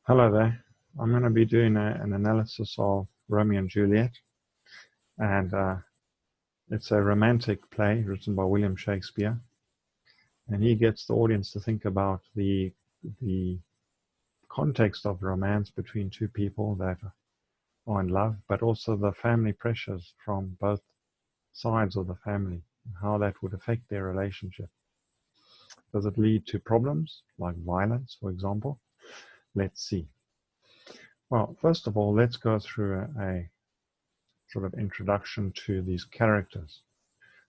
Hello there. I'm going to be doing an analysis of Romeo and Juliet, and it's a romantic play written by William Shakespeare, and he gets the audience to think about the context of romance between two people that are in love, but also the family pressures from both sides of the family, and how that would affect their relationship. Does it lead to problems like violence, for example? Let's see. Well, first of all, let's go through a sort of introduction to these characters.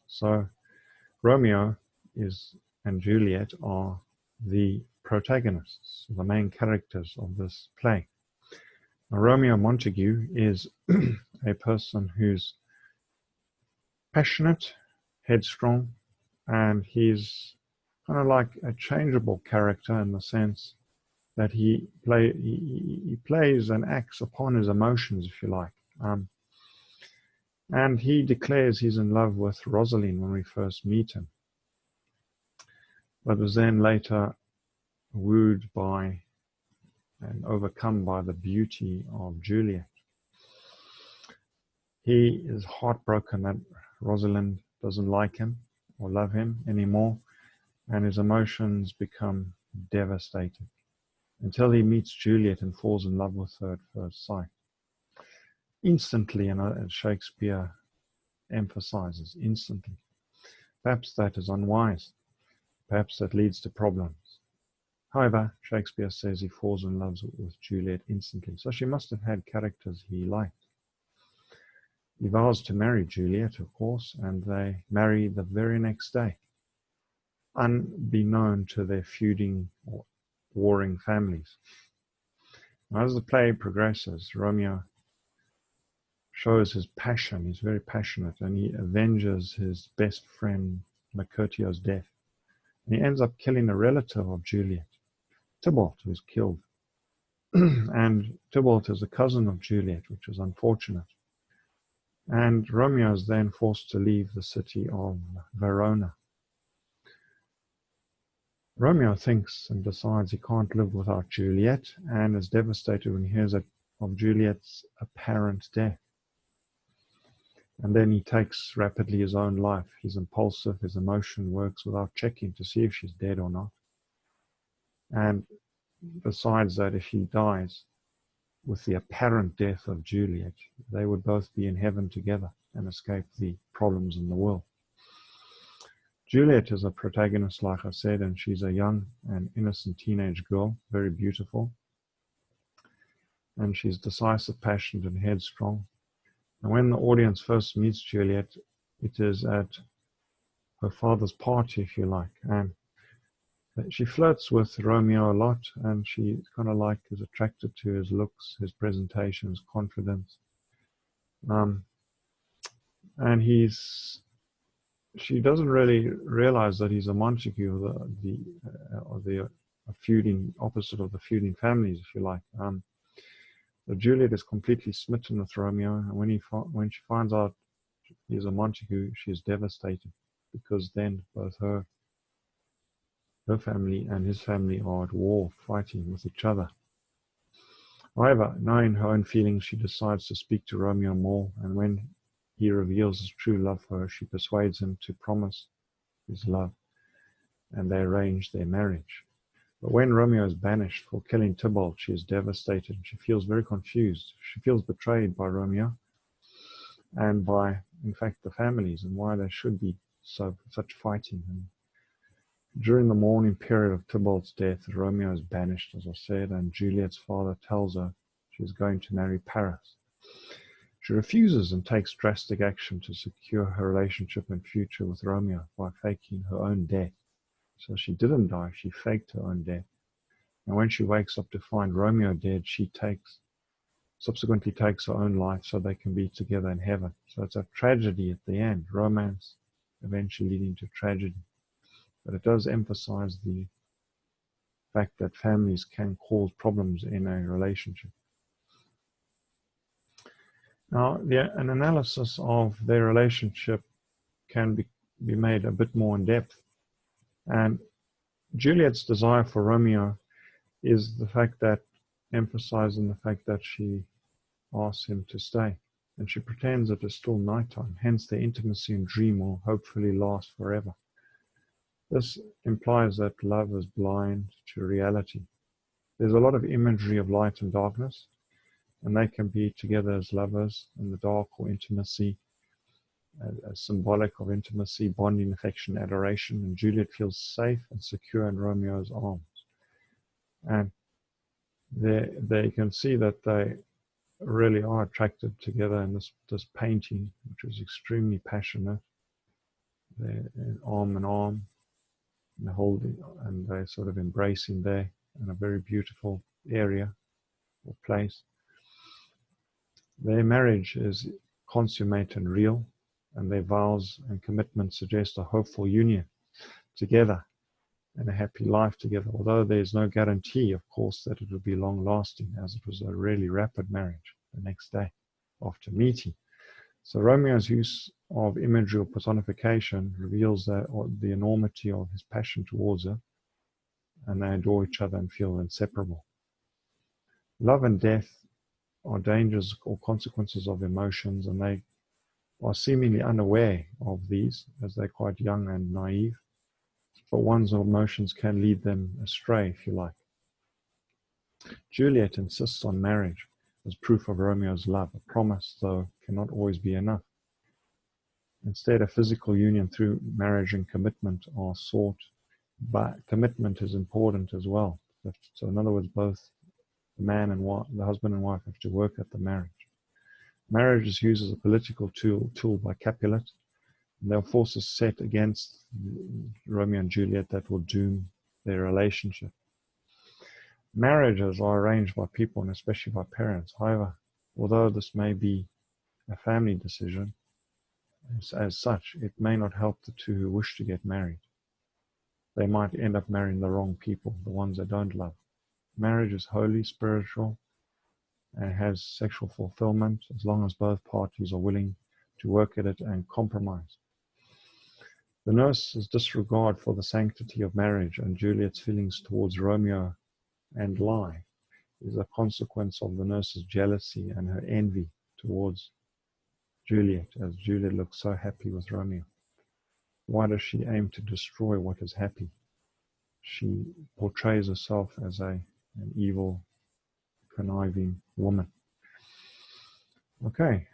So Romeo and Juliet are the protagonists, the main characters of this play. Now, Romeo Montague is a person who's passionate, headstrong, and he's kind of like a changeable character in the sense that he plays and acts upon his emotions, if you like. And he declares he's in love with Rosalind when we first meet him, but was then later wooed by and overcome by the beauty of Juliet. He is heartbroken that Rosalind doesn't like him or love him anymore, and his emotions become devastated until he meets Juliet and falls in love with her at first sight. Instantly, and Shakespeare emphasizes instantly. Perhaps that is unwise. Perhaps that leads to problems. However, Shakespeare says he falls in love with Juliet instantly, so she must have had characters he liked. He vows to marry Juliet, of course, and they marry the very next day, unbeknown to their feuding or warring families. Now, as the play progresses, Romeo shows his passion. He's very passionate, and he avenges his best friend Mercutio's death. And he ends up killing a relative of Juliet, Tybalt, who is killed. And Tybalt is a cousin of Juliet, which is unfortunate. And Romeo is then forced to leave the city of Verona. Romeo thinks and decides he can't live without Juliet, and is devastated when he hears of Juliet's apparent death. And then he takes rapidly his own life. He's impulsive, his emotion works without checking to see if she's dead or not. And decides that if he dies with the apparent death of Juliet, they would both be in heaven together and escape the problems in the world. Juliet is a protagonist, like I said, and she's a young and innocent teenage girl, very beautiful. And she's decisive, passionate, and headstrong. And when the audience first meets Juliet, it is at her father's party, if you like. And she flirts with Romeo a lot, and she kind of like is attracted to his looks, his presentation, his confidence. And she doesn't really realize that he's a Montague, the feuding, opposite of the feuding families, if you like. So Juliet is completely smitten with Romeo, and when she finds out he's a Montague, she's devastated, because then both her family and his family are at war, fighting with each other. However, knowing her own feelings, she decides to speak to Romeo more, and when he reveals his true love for her, she persuades him to promise his love, and they arrange their marriage. But when Romeo is banished for killing Tybalt, she is devastated. She feels very confused. She feels betrayed by Romeo and by, in fact, the families, and why there should be such fighting. And during the mourning period of Tybalt's death, Romeo is banished, as I said, and Juliet's father tells her she's going to marry Paris. She refuses and takes drastic action to secure her relationship and future with Romeo by faking her own death. So she didn't die, she faked her own death. And when she wakes up to find Romeo dead, she subsequently takes her own life so they can be together in heaven. So it's a tragedy at the end, romance eventually leading to tragedy. But it does emphasize the fact that families can cause problems in a relationship. Now, an analysis of their relationship can be made a bit more in depth. And Juliet's desire for Romeo is the fact that emphasizing the fact that she asks him to stay, and she pretends it is still nighttime, hence their intimacy and dream will hopefully last forever. This implies that love is blind to reality. There's a lot of imagery of light and darkness, and they can be together as lovers in the dark, or intimacy, as symbolic of intimacy, bonding, affection, adoration, and Juliet feels safe and secure in Romeo's arms. And they can see that they really are attracted together in this painting, which is extremely passionate. They're arm in arm, and they're sort of embracing there in a very beautiful area or place. Their marriage is consummate and real, and their vows and commitments suggest a hopeful union together and a happy life together, although there's no guarantee, of course, that it will be long-lasting, as it was a really rapid marriage the next day after meeting. So Romeo's use of imagery or personification reveals the enormity of his passion towards her, and they adore each other and feel inseparable. Love and death are dangers or consequences of emotions, and they are seemingly unaware of these as they're quite young and naive, but one's emotions can lead them astray, if you like. Juliet insists on marriage as proof of Romeo's love. A promise, though, cannot always be enough. Instead, a physical union through marriage and commitment are sought, but commitment is important as well. So in other words, both the husband and wife have to work at the marriage. Marriage is used as a political tool by Capulet. There are forces set against Romeo and Juliet that will doom their relationship. Marriages are arranged by people, and especially by parents. However, although this may be a family decision, as such, it may not help the two who wish to get married. They might end up marrying the wrong people, the ones they don't love. Marriage is holy, spiritual, and has sexual fulfillment as long as both parties are willing to work at it and compromise. The nurse's disregard for the sanctity of marriage and Juliet's feelings towards Romeo and lie is a consequence of the nurse's jealousy and her envy towards Juliet, as Juliet looks so happy with Romeo. Why does she aim to destroy what is happy? She portrays herself as an evil, conniving woman. Okay,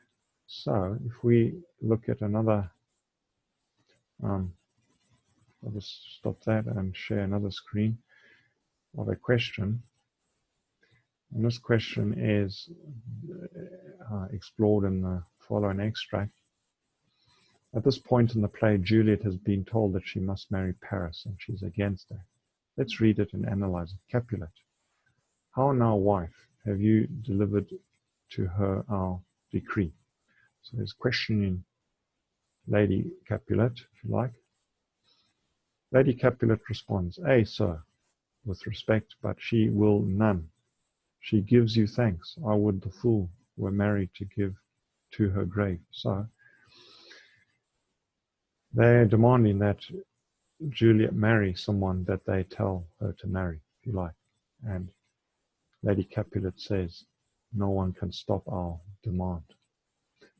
so if we look at another, I'll just stop that and share another screen of a question. And this question is explored in the following extract. At this point in the play, Juliet has been told that she must marry Paris, and she's against it. Let's read it and analyze it. Capulet. How now, wife, have you delivered to her our decree? So there's questioning Lady Capulet, if you like. Lady Capulet responds, Ay, sir, with respect, but she will none. She gives you thanks. I would the fool were married to give to her grave. So they're demanding that Juliet marry someone that they tell her to marry, if you like. And Lady Capulet says, no one can stop our demand.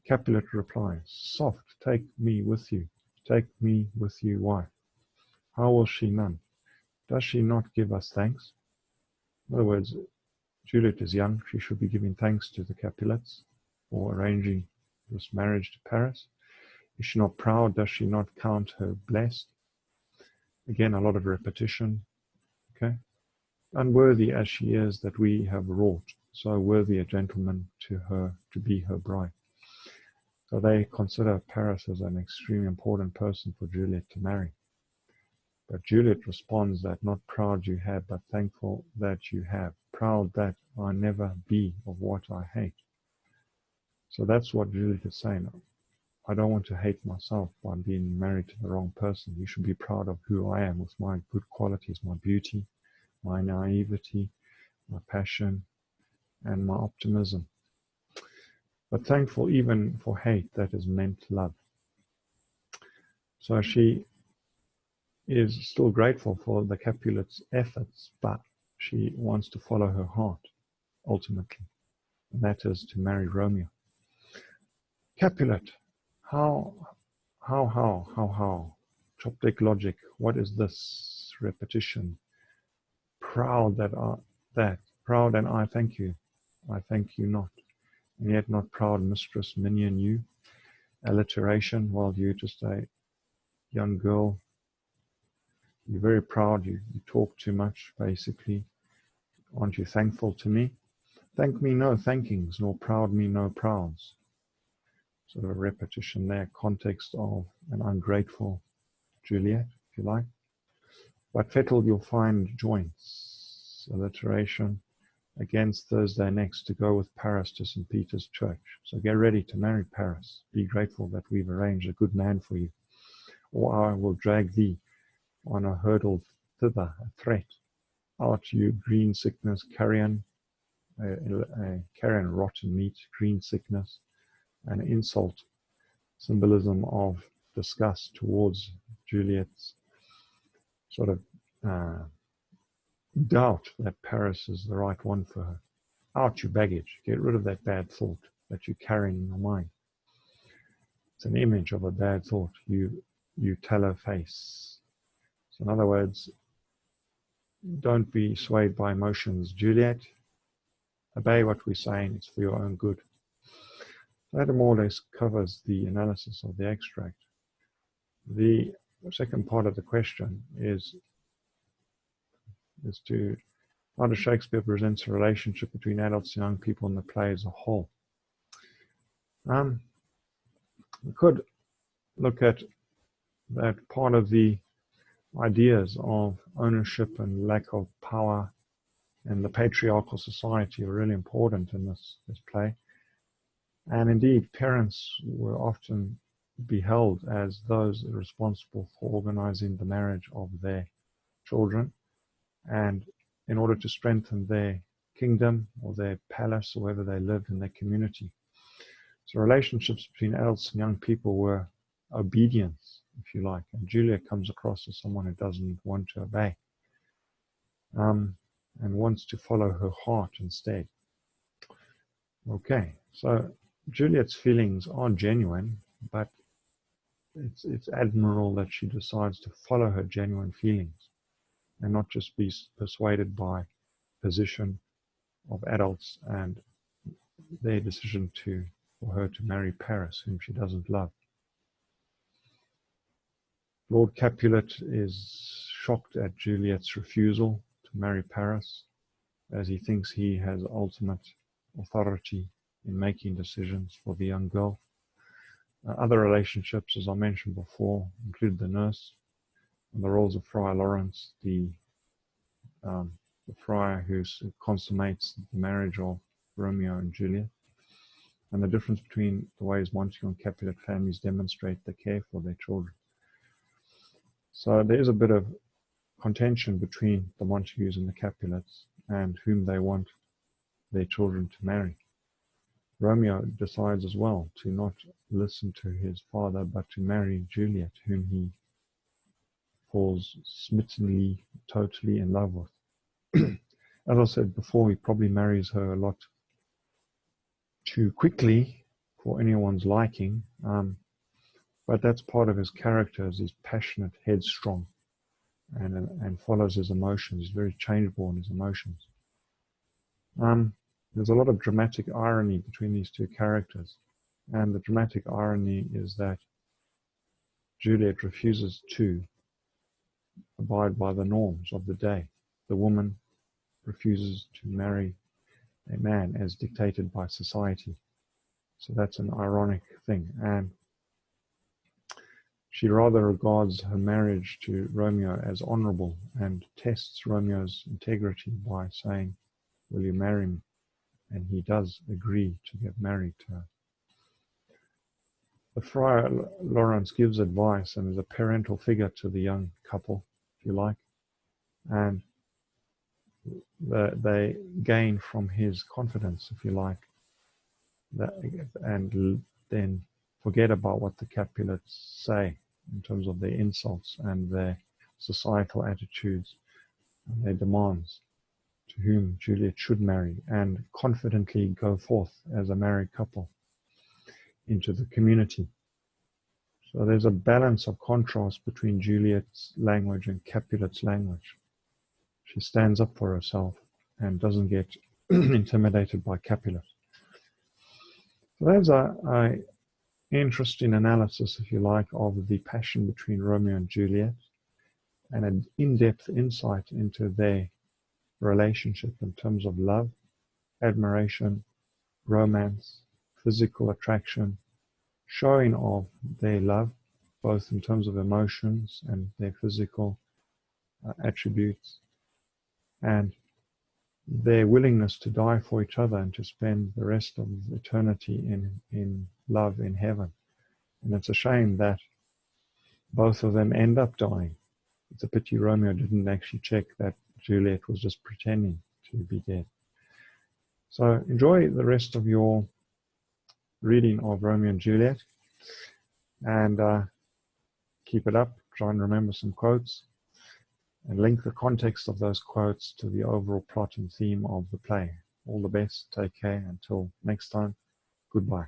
Capulet replies, soft, take me with you. Take me with you, wife. How will she none? Does she not give us thanks? In other words, Juliet is young. She should be giving thanks to the Capulets for arranging this marriage to Paris. Is she not proud? Does she not count her blessed? Again, a lot of repetition. Okay. Unworthy as she is that we have wrought, so worthy a gentleman to her to be her bride. So they consider Paris as an extremely important person for Juliet to marry. But Juliet responds that not proud you have, but thankful that you have. Proud that I never be of what I hate. So that's what Juliet is saying. I don't want to hate myself by being married to the wrong person. You should be proud of who I am with my good qualities, my beauty, my naivety, my passion, and my optimism. But thankful even for hate that is meant love. So she is still grateful for the Capulet's efforts, but she wants to follow her heart. ultimately, and that is to marry Romeo. Capulet, how, Choptic logic, what is this repetition? Proud proud and I thank you not, and yet not proud mistress minion you. Alliteration, while you just a young girl, you're very proud, you talk too much, basically. Aren't you thankful to me? Thank me no thankings, nor proud me no prouds. Sort of a repetition there, context of an ungrateful Juliet, if you like. But fettled you'll find joints. Alliteration, against Thursday next to go with Paris to St. Peter's Church. So get ready to marry Paris. Be grateful that we've arranged a good man for you. Or I will drag thee on a hurdle thither, a threat. Out you green sickness, carrion, carrion rotten meat, green sickness, an insult, symbolism of disgust towards Juliet's sort of doubt that Paris is the right one for her. Out your baggage. Get rid of that bad thought that you're carrying in your mind. It's an image of a bad thought. You tell her face. So in other words, don't be swayed by emotions, Juliet. Obey what we're saying. It's for your own good. That more or less covers the analysis of the extract. The second part of the question is to how does Shakespeare presents a relationship between adults and young people in the play as a whole? We could look at that part of the ideas of ownership and lack of power and the patriarchal society are really important in this play. And indeed, parents were often beheld as those responsible for organizing the marriage of their children, and in order to strengthen their kingdom or their palace or wherever they lived in their community. So relationships between adults and young people were obedience, if you like, and Juliet comes across as someone who doesn't want to obey and wants to follow her heart instead. Okay, so Juliet's feelings are genuine, but it's admirable that she decides to follow her genuine feelings and not just be persuaded by position of adults and their decision for her to marry Paris, whom she doesn't love. Lord Capulet is shocked at Juliet's refusal to marry Paris, as he thinks he has ultimate authority in making decisions for the young girl. Other relationships, as I mentioned before, include the nurse and the roles of Friar Lawrence, the friar who consummates the marriage of Romeo and Juliet, and the difference between the ways Montague and Capulet families demonstrate the care for their children. So there is a bit of contention between the Montagues and the Capulets and whom they want their children to marry. Romeo decides as well to not listen to his father, but to marry Juliet, whom he falls smittenly, totally in love with. As I said before, he probably marries her a lot too quickly for anyone's liking, but that's part of his character, is he's passionate, headstrong, and follows his emotions. He's very changeable in his emotions. There's a lot of dramatic irony between these two characters, and the dramatic irony is that Juliet refuses to abide by the norms of the day. The woman refuses to marry a man as dictated by society. So that's an ironic thing, and she rather regards her marriage to Romeo as honorable and tests Romeo's integrity by saying, "Will you marry me?" And he does agree to get married to her. The Friar Lawrence gives advice and is a parental figure to the young couple, if you like, and they gain from his confidence, if you like, and then forget about what the Capulets say in terms of their insults and their societal attitudes and their demands whom Juliet should marry, and confidently go forth as a married couple into the community. So there's a balance of contrast between Juliet's language and Capulet's language. She stands up for herself and doesn't get intimidated by Capulet. So there's a interesting analysis, if you like, of the passion between Romeo and Juliet, and an in-depth insight into their relationship in terms of love, admiration, romance, physical attraction, showing of their love, both in terms of emotions and their physical attributes, and their willingness to die for each other and to spend the rest of eternity in love in heaven. And it's a shame that both of them end up dying. It's a pity Romeo didn't actually check that Juliet was just pretending to be dead. So enjoy the rest of your reading of Romeo and Juliet, and keep it up. Try and remember some quotes and link the context of those quotes to the overall plot and theme of the play. All the best. Take care. Until next time, goodbye.